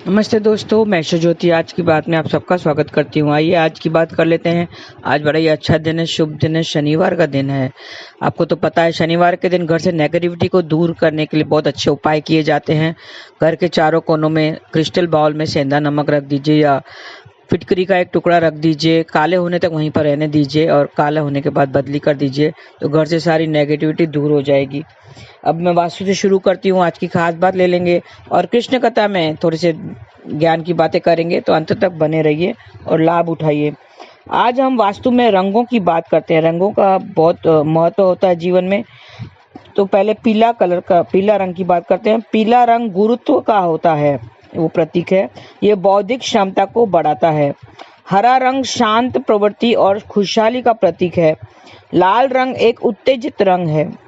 नमस्ते दोस्तों, मैं ज्योति आज की बात में आप सबका स्वागत करती हूँ। आइए आज की बात कर लेते हैं। आज बड़ा ही अच्छा दिन है, शुभ दिन है, शनिवार का दिन है। आपको तो पता है शनिवार के दिन घर से नेगेटिविटी को दूर करने के लिए बहुत अच्छे उपाय किए जाते हैं। घर के चारों कोनों में क्रिस्टल बाउल में सेंधा नमक रख दीजिए या फिटकरी का एक टुकड़ा रख दीजिए, काले होने तक वहीं पर रहने दीजिए और काला होने के बाद बदली कर दीजिए, तो घर से सारी नेगेटिविटी दूर हो जाएगी। अब मैं वास्तु से शुरू करती हूँ। आज की खास बात ले लेंगे और कृष्ण कथा में थोड़े से ज्ञान की बातें करेंगे, तो अंत तक बने रहिए और लाभ उठाइए। आज हम वास्तु में रंगों की बात करते हैं। रंगों का बहुत महत्व होता है जीवन में। तो पहले पीला रंग की बात करते हैं। पीला रंग गुरुत्व का होता है, वो प्रतीक है। ये बौद्धिक क्षमता को बढ़ाता है। हरा रंग शांत प्रवृत्ति और खुशहाली का प्रतीक है। लाल रंग एक उत्तेजित रंग है।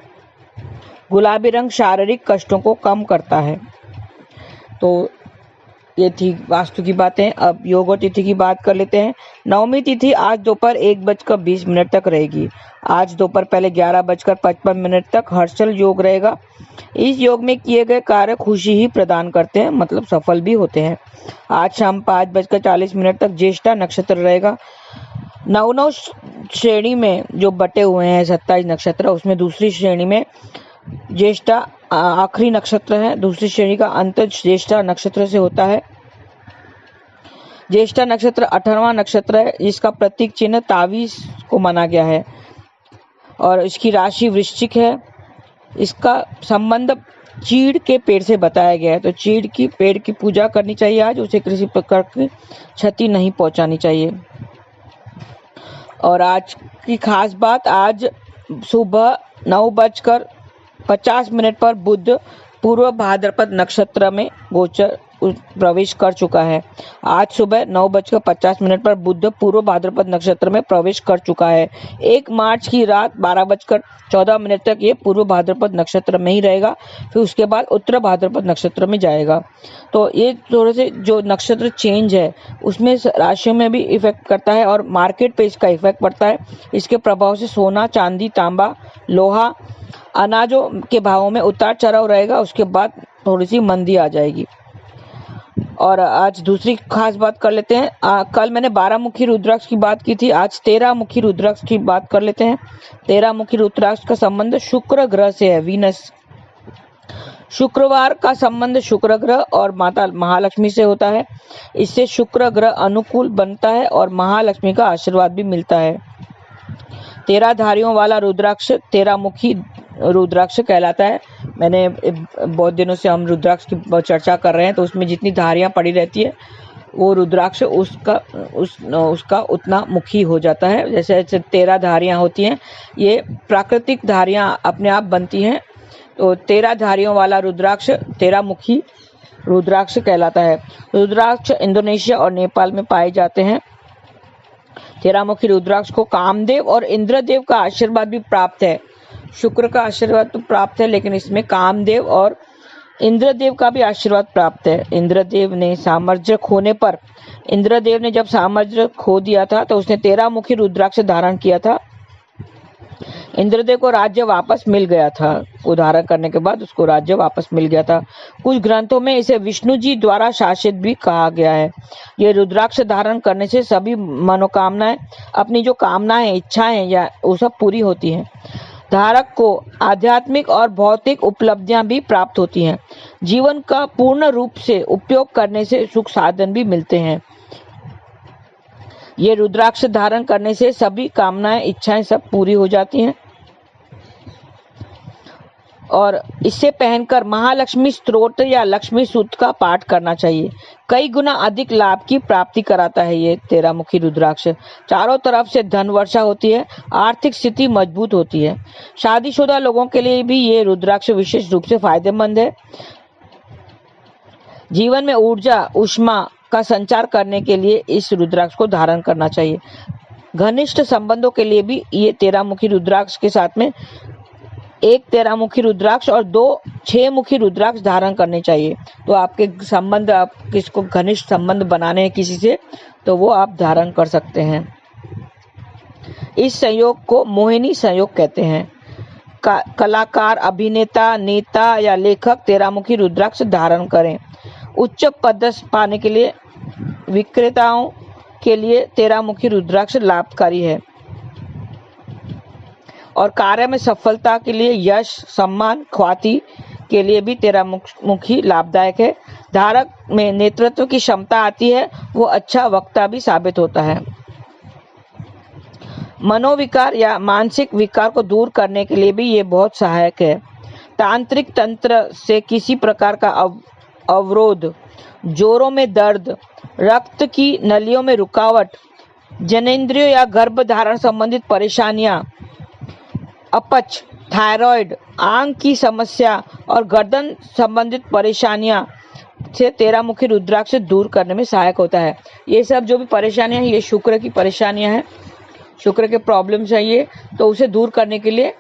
गुलाबी रंग शारीरिक कष्टों को कम करता है। तो ये थी वास्तु की बातें। अब योग और तिथि की बात कर लेते हैं। नवमी तिथि आज दोपहर 1:20 तक रहेगी। आज दोपहर पहले 11:55 तक हर्षल योग रहेगा। इस योग में किए गए कार्य खुशी ही प्रदान करते हैं, मतलब सफल भी होते हैं। आज शाम 5:40 तक ज्येष्ठा नक्षत्र रहेगा। नव श्रेणी में जो बटे हुए हैं 27 नक्षत्र, उसमें दूसरी श्रेणी में ज्येष्ठा आखिरी नक्षत्र है। दूसरी श्रेणी का अंत ज्येष्ठा नक्षत्र से होता है। ज्येष्ठा नक्षत्र 18वां नक्षत्र है, जिसका प्रतीक चिन्ह तावीज को माना गया है और इसकी राशि वृश्चिक है। इसका संबंध चीड़ के पेड़ से बताया गया है, तो चीड़ की पेड़ की पूजा करनी चाहिए। आज उसे किसी प्रकार की क्षति नहीं पहुंचानी चाहिए। और आज की खास बात, आज सुबह 9:50 पर बुध पूर्व भाद्रपद नक्षत्र में गोचर प्रवेश कर चुका है। आज सुबह 9:50 पर बुध पूर्व भाद्रपद नक्षत्र में प्रवेश कर चुका है। 1 मार्च की रात 12:14 तक ये पूर्व भाद्रपद नक्षत्र में ही रहेगा। फिर उसके बाद उत्तर भाद्रपद नक्षत्र में जाएगा। तो ये थोड़े से जो नक्षत्र चेंज है उसमें राशियों में भी इफेक्ट करता है और मार्केट पे इसका इफेक्ट पड़ता है। इसके प्रभाव से सोना, चांदी, तांबा, लोहा, अनाजों के भावों में उतार चढ़ाव रहेगा। उसके बाद थोड़ी सी मंदी आ जाएगी। और आज दूसरी खास बात कर लेते हैं। कल मैंने 12 मुखी रुद्राक्ष की बात की थी, आज 13 मुखी रुद्राक्ष की बात कर लेते हैं। 13 मुखी रुद्राक्ष का संबंध शुक्र ग्रह से है, वीनस। शुक्रवार का संबंध शुक्र ग्रह और माता महालक्ष्मी से होता है। इससे शुक्र ग्रह अनुकूल बनता है और महालक्ष्मी का आशीर्वाद भी मिलता है। 13 धारियों वाला रुद्राक्ष 13 मुखी रुद्राक्ष कहलाता है। मैंने बहुत दिनों से हम रुद्राक्ष की चर्चा कर रहे हैं, तो उसमें जितनी धारियां पड़ी रहती है वो रुद्राक्ष उसका उतना मुखी हो जाता है। जैसे 13 धारियां होती हैं, ये प्राकृतिक धारियां अपने आप बनती हैं। तो 13 धारियों वाला रुद्राक्ष 13 मुखी रुद्राक्ष कहलाता है। रुद्राक्ष इंडोनेशिया और नेपाल में पाए जाते हैं। 13 मुखी रुद्राक्ष को कामदेव और इंद्रदेव का आशीर्वाद भी प्राप्त है। शुक्र का आशीर्वाद तो प्राप्त है, लेकिन इसमें कामदेव और इंद्रदेव का भी आशीर्वाद प्राप्त है। इंद्रदेव ने सामर्थ्य खोने पर, इंद्रदेव ने जब सामर्थ्य खो दिया था तो उसने 13 मुखी रुद्राक्ष धारण किया था। इंद्रदेव को राज्य वापस मिल गया था। वो धारण करने के बाद उसको राज्य वापस मिल गया था। कुछ ग्रंथों में इसे विष्णु जी द्वारा शासित भी कहा गया है। ये रुद्राक्ष धारण करने से सभी मनोकामनाएं, अपनी जो कामनाएं, इच्छाएं या वो सब पूरी होती हैं। धारक को आध्यात्मिक और भौतिक उपलब्धियां भी प्राप्त होती हैं। जीवन का पूर्ण रूप से उपयोग करने से सुख साधन भी मिलते हैं। ये रुद्राक्ष धारण करने से सभी कामनाएं, इच्छाएं सब पूरी हो जाती हैं। और इसे पहनकर महालक्ष्मी स्तोत्र या लक्ष्मी सूत्र का पाठ करना चाहिए। कई गुना अधिक लाभ की प्राप्ति कराता है ये 13 मुखी रुद्राक्ष। चारों तरफ से धन वर्षा होती है, आर्थिक स्थिति मजबूत होती है। शादीशुदा लोगों के लिए भी ये रुद्राक्ष विशेष रूप से फायदेमंद है। जीवन में ऊर्जा, ऊष्मा का संचार करने के लिए इस रुद्राक्ष को धारण करना चाहिए। घनिष्ठ संबंधों के लिए भी ये 13 मुखी रुद्राक्ष के साथ में एक 13 मुखी रुद्राक्ष और 2 6 मुखी रुद्राक्ष धारण करने चाहिए। तो आपके संबंध, आप किसको घनिष्ठ संबंध बनाने हैं किसी से, तो वो आप धारण कर सकते हैं। इस संयोग को मोहिनी संयोग कहते हैं। कलाकार, अभिनेता, नेता या लेखक 13 मुखी रुद्राक्ष धारण करें। उच्च पदस्थ पाने के लिए विक्रेताओं के लिए 13 मुखी रुद्राक्ष लाभकारी है और कार्य में सफलता के लिए यश, सम्मान, ख्याति के लिए भी 13 मुखी लाभदायक है। धारक में नेतृत्व की क्षमता आती है, वो अच्छा वक्ता भी साबित होता है। मनोविकार या मानसिक विकार को दूर करने के लिए भी ये बहुत सहायक है। तांत्रिक तंत्र से किसी प्रकार का अवरोध, जोड़ों में दर्द, रक्त की नलियों में रुकावट, जनेंद्रियों या गर्भ धारण संबंधित परेशानियां, अपच, थायराइड, आंख की समस्या और गर्दन संबंधित परेशानियां से 13 मुखी रुद्राक्ष दूर करने में सहायक होता है। ये सब जो भी परेशानियां हैं, ये शुक्र की परेशानियां हैं, शुक्र के प्रॉब्लम्स है ये, तो उसे दूर करने के लिए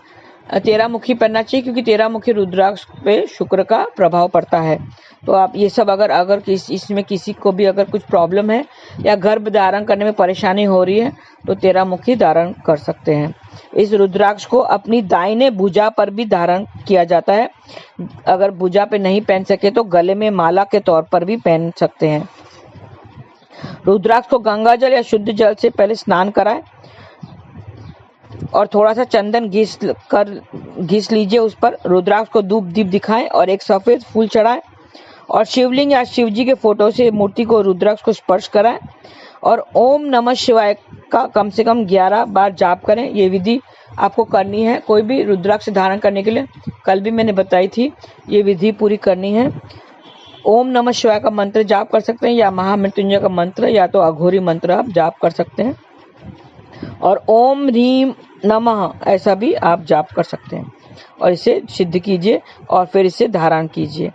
13 मुखी पहनना चाहिए, क्योंकि 13 मुखी रुद्राक्ष पे शुक्र का प्रभाव पड़ता है। तो आप ये सब अगर इसमें किसी को भी अगर कुछ प्रॉब्लम है या गर्भ धारण करने में परेशानी हो रही है तो 13 मुखी धारण कर सकते हैं। इस रुद्राक्ष को अपनी दाहिने भुजा पर भी धारण किया जाता है। अगर भुजा पे नहीं पहन सके तो गले में माला के तौर पर भी पहन सकते हैं। रुद्राक्ष को गंगा जल या शुद्ध जल से पहले स्नान कराएं और थोड़ा सा चंदन घिस लीजिए उस पर। रुद्राक्ष को धूप दीप दिखाएं और एक सफेद फूल चढ़ाएं और शिवलिंग या शिवजी के फोटो से मूर्ति को रुद्राक्ष को स्पर्श कराएं और ओम नमः शिवाय का कम से कम 11 बार जाप करें। ये विधि आपको करनी है कोई भी रुद्राक्ष धारण करने के लिए। कल भी मैंने बताई थी, ये विधि पूरी करनी है। ओम नमः शिवाय का मंत्र जाप कर सकते हैं या महामृत्युंजय का मंत्र या तो अघोरी मंत्र आप जाप कर सकते हैं और ओम ह्रीम नमः ऐसा भी आप जाप कर सकते हैं और इसे सिद्ध कीजिए और फिर इसे धारण कीजिए।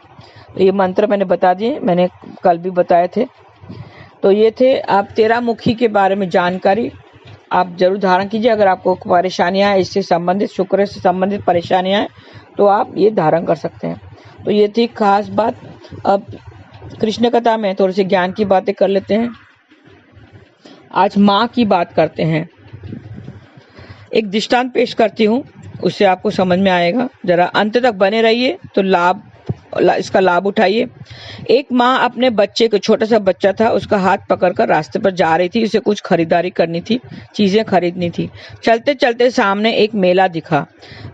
ये मंत्र मैंने बता दिए, मैंने कल भी बताए थे। तो ये थे आप 13 मुखी के बारे में जानकारी, आप जरूर धारण कीजिए। अगर आपको परेशानियां इससे संबंधित, शुक्र से संबंधित परेशानियां हैं तो आप ये धारण कर सकते हैं। तो ये थी खास बात। अब कृष्ण कथा में थोड़ी सी ज्ञान की बातें कर लेते हैं। आज माँ की बात करते हैं। एक दृष्टांत पेश करती हूँ, उससे आपको समझ में आएगा। जरा अंत तक बने रहिए तो इसका लाभ उठाइए। एक माँ अपने बच्चे को, छोटा सा बच्चा था, उसका हाथ पकड़कर रास्ते पर जा रही थी। उसे कुछ खरीदारी करनी थी, चीजें खरीदनी थी। चलते चलते सामने एक मेला दिखा।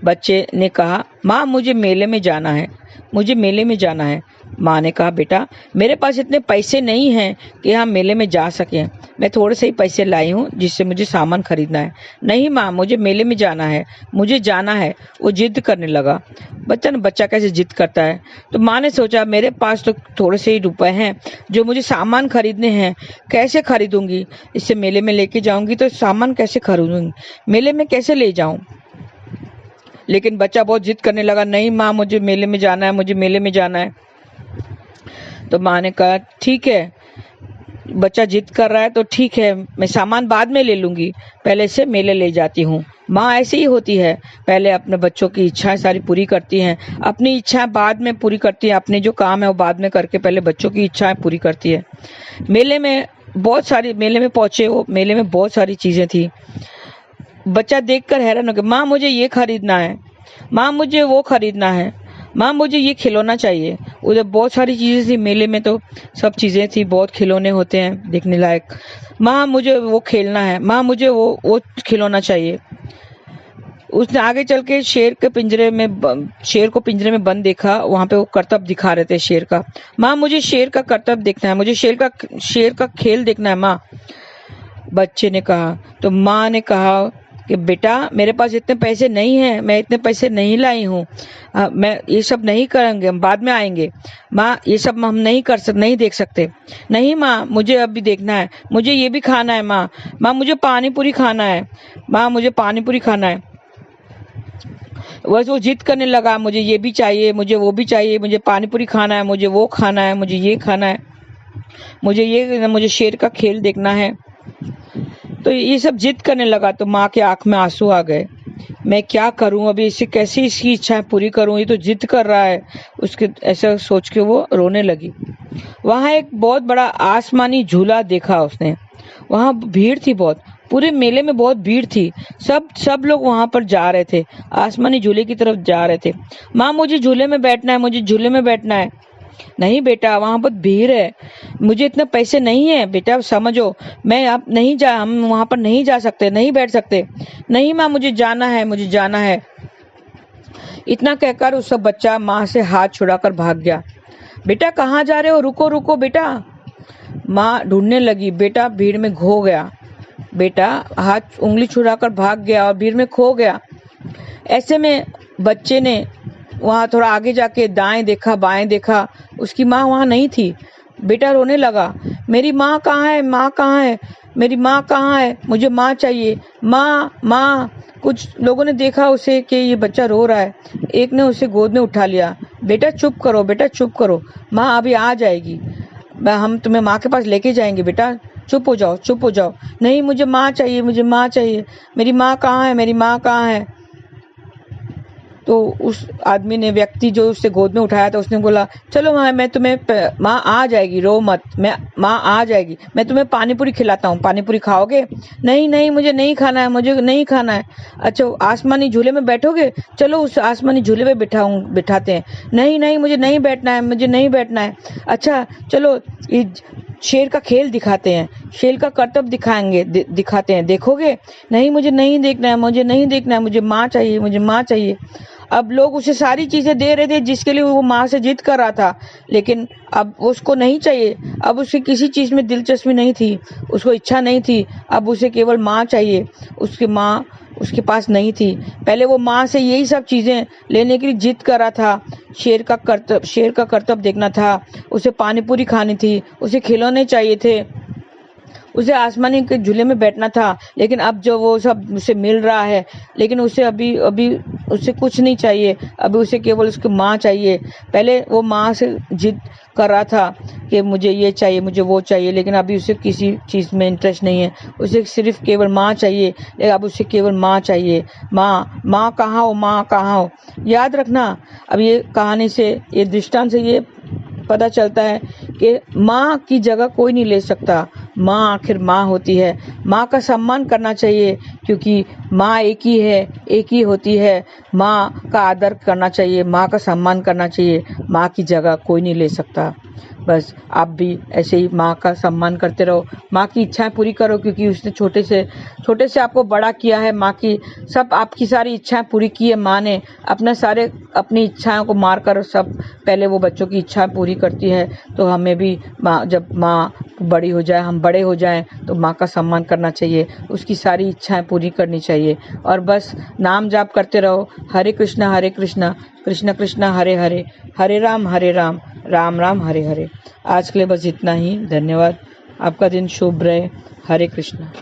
बच्चे ने कहा, माँ मुझे मेले में जाना है, मुझे मेले में जाना है। माँ ने कहा, बेटा मेरे पास इतने पैसे नहीं हैं कि हम मेले में जा सकें, मैं थोड़े से ही पैसे लाई हूँ जिससे मुझे सामान खरीदना है। नहीं माँ, मुझे मेले में जाना है, मुझे जाना है। वो जिद करने लगा। बच्चा कैसे जिद करता है। तो माँ ने सोचा, मेरे पास तो थोड़े से ही रुपए हैं जो मुझे सामान खरीदने हैं, कैसे खरीदूंगी। इससे मेले में लेके जाऊंगी तो सामान कैसे खरीदूंगी, मेले में कैसे ले जाऊं। लेकिन बच्चा बहुत जिद करने लगा, नहीं माँ मुझे मेले में जाना है, मुझे मेले में जाना है। तो माँ ने कहा, ठीक है, बच्चा जिद कर रहा है तो ठीक है, मैं सामान बाद में ले लूंगी, पहले से मेले ले जाती हूँ। माँ ऐसे ही होती है, पहले अपने बच्चों की इच्छाएं सारी पूरी करती हैं, अपनी इच्छाएं बाद में पूरी करती है, अपने जो काम है वो बाद में करके पहले बच्चों की इच्छाएं पूरी करती है। मेले में पहुंचे वो, मेले में बहुत सारी चीजें थी। बच्चा देखकर हैरान हो गया, माँ मुझे ये खरीदना है, माँ मुझे वो खरीदना है, माँ मुझे ये खिलौना चाहिए। उधर बहुत सारी चीजें थी, मेले में तो सब चीजें थी, बहुत खिलौने होते हैं देखने लायक। माँ मुझे वो खेलना है, माँ मुझे वो खिलौना चाहिए। उसने आगे चल के शेर को पिंजरे में बंद देखा, वहां पे वो करतब दिखा रहे थे शेर का। माँ मुझे शेर का करतब देखना है, मुझे शेर का खेल देखना है माँ, बच्चे ने कहा। तो माँ ने कहा कि बेटा मेरे पास इतने पैसे नहीं हैं, मैं इतने पैसे नहीं लाई हूँ, मैं ये सब नहीं करेंगे, हम बाद में आएंगे। माँ ये सब हम नहीं देख सकते। नहीं माँ मुझे अभी देखना है, मुझे ये भी खाना है माँ मुझे पानी पूरी खाना है, माँ मुझे पानी पूरी खाना है। वो जिद करने लगा, मुझे ये भी चाहिए, मुझे वो भी चाहिए, मुझे पानी पूरी खाना है, मुझे वो खाना है, मुझे ये खाना है, मुझे शेर का खेल देखना है। तो ये सब जिद करने लगा। तो माँ के आंख में आंसू आ गए, मैं क्या करूं अभी, इसे कैसे इसकी इच्छाएं पूरी करूं, ये तो जिद कर रहा है। उसके ऐसा सोच के वो रोने लगी। वहां एक बहुत बड़ा आसमानी झूला देखा उसने। वहां भीड़ थी बहुत, पूरे मेले में बहुत भीड़ थी, सब लोग वहां पर जा रहे थे, आसमानी झूले की तरफ जा रहे थे। माँ मुझे झूले में बैठना है, मुझे झूले में बैठना है। नहीं बेटा, वहाँ बहुत भीड़ है, मुझे इतने पैसे नहीं है बेटा, समझो, मैं आप नहीं जा, हम वहाँ पर नहीं जा सकते, नहीं बैठ सकते। नहीं माँ, मुझे जाना है, मुझे जाना है। इतना कहकर उस सब बच्चा माँ से हाथ छुड़ाकर भाग गया। बेटा कहाँ जा रहे हो, रुको रुको बेटा। माँ ढूंढने लगी, बेटा भीड़ में खो गया। बेटा हाथ उंगली छुड़ाकर भाग गया और भीड़ में खो गया। ऐसे में बच्चे ने वहां थोड़ा आगे जाके दाएं देखा, बाएं देखा, उसकी माँ वहां नहीं थी। बेटा रोने लगा, मेरी माँ कहाँ है, माँ कहाँ है, मेरी माँ कहाँ है, मुझे माँ चाहिए, माँ माँ। कुछ लोगों ने देखा उसे कि ये बच्चा रो रहा है। एक ने उसे गोद में उठा लिया। बेटा चुप करो, बेटा चुप करो, माँ अभी आ जाएगी, हम तुम्हें माँ के पास लेके जाएंगे, बेटा चुप हो जाओ, चुप हो जाओ। नहीं, मुझे माँ चाहिए, मुझे माँ चाहिए, मेरी माँ कहाँ है, मेरी माँ कहाँ है। तो उस आदमी ने, व्यक्ति जो उससे गोद में उठाया था, उसने बोला, चलो माँ, मैं तुम्हें, माँ आ जाएगी, रो मत, माँ आ जाएगी, मैं तुम्हें पानी पूरी खिलाता हूँ, पानी पूरी खाओगे। नहीं नहीं, मुझे नहीं खाना है, मुझे नहीं खाना है। अच्छा आसमानी झूले में बैठोगे, चलो उस आसमानी झूले में बिठाते हैं। नहीं नहीं, मुझे नहीं बैठना है, मुझे नहीं बैठना है। अच्छा चलो शेर का खेल दिखाते हैं, शेर का करतब दिखाएंगे, दिखाते हैं, देखोगे। नहीं, मुझे नहीं देखना है, मुझे नहीं देखना है, मुझे माँ चाहिए, मुझे माँ चाहिए। अब लोग उसे सारी चीजें दे रहे थे जिसके लिए वो माँ से जिद कर रहा था, लेकिन अब उसको नहीं चाहिए। अब उसे किसी चीज में दिलचस्पी नहीं थी, उसको इच्छा नहीं थी, अब उसे केवल माँ चाहिए। उसकी माँ उसके पास नहीं थी। पहले वो माँ से यही सब चीजें लेने के लिए जिद कर रहा था। शेर का करतब देखना था, उसे पानी पूरी खानी थी, उसे खिलौने चाहिए थे, उसे आसमानी के झूले में बैठना था। लेकिन अब जो वो सब उसे मिल रहा है, लेकिन उसे अभी अभी उसे कुछ नहीं चाहिए, अभी उसे केवल उसकी माँ चाहिए। पहले वो माँ से जिद कर रहा था कि मुझे ये चाहिए, मुझे वो चाहिए, लेकिन अभी उसे किसी चीज में इंटरेस्ट नहीं है, उसे सिर्फ केवल माँ चाहिए। लेकिन अब उसे केवल माँ चाहिए। माँ, माँ कहाँ हो, माँ कहाँ हो। याद रखना, अब ये कहानी से, ये दृष्टांत से ये पता चलता है कि माँ की जगह कोई नहीं ले सकता। माँ आखिर माँ होती है। माँ का सम्मान करना चाहिए, क्योंकि माँ एक ही है, एक ही होती है। माँ का आदर करना चाहिए, माँ का सम्मान करना चाहिए। माँ की जगह कोई नहीं ले सकता। बस आप भी ऐसे ही माँ का सम्मान करते रहो, माँ की इच्छाएं पूरी करो, क्योंकि उसने छोटे से आपको बड़ा किया है। माँ की सब आपकी सारी इच्छाएं पूरी की है माँ ने। अपनी इच्छाओं को मारकर सब पहले वो बच्चों की इच्छाएं पूरी करती है। तो हमें भी जब माँ बड़ी हो जाए, हम बड़े हो जाएं, तो माँ का सम्मान करना चाहिए, उसकी सारी इच्छाएं पूरी करनी चाहिए। और बस नाम जाप करते रहो, हरे कृष्णा कृष्ण कृष्ण हरे हरे, हरे राम राम राम हरे हरे। आज के लिए बस इतना ही। धन्यवाद। आपका दिन शुभ रहे। हरे कृष्णा।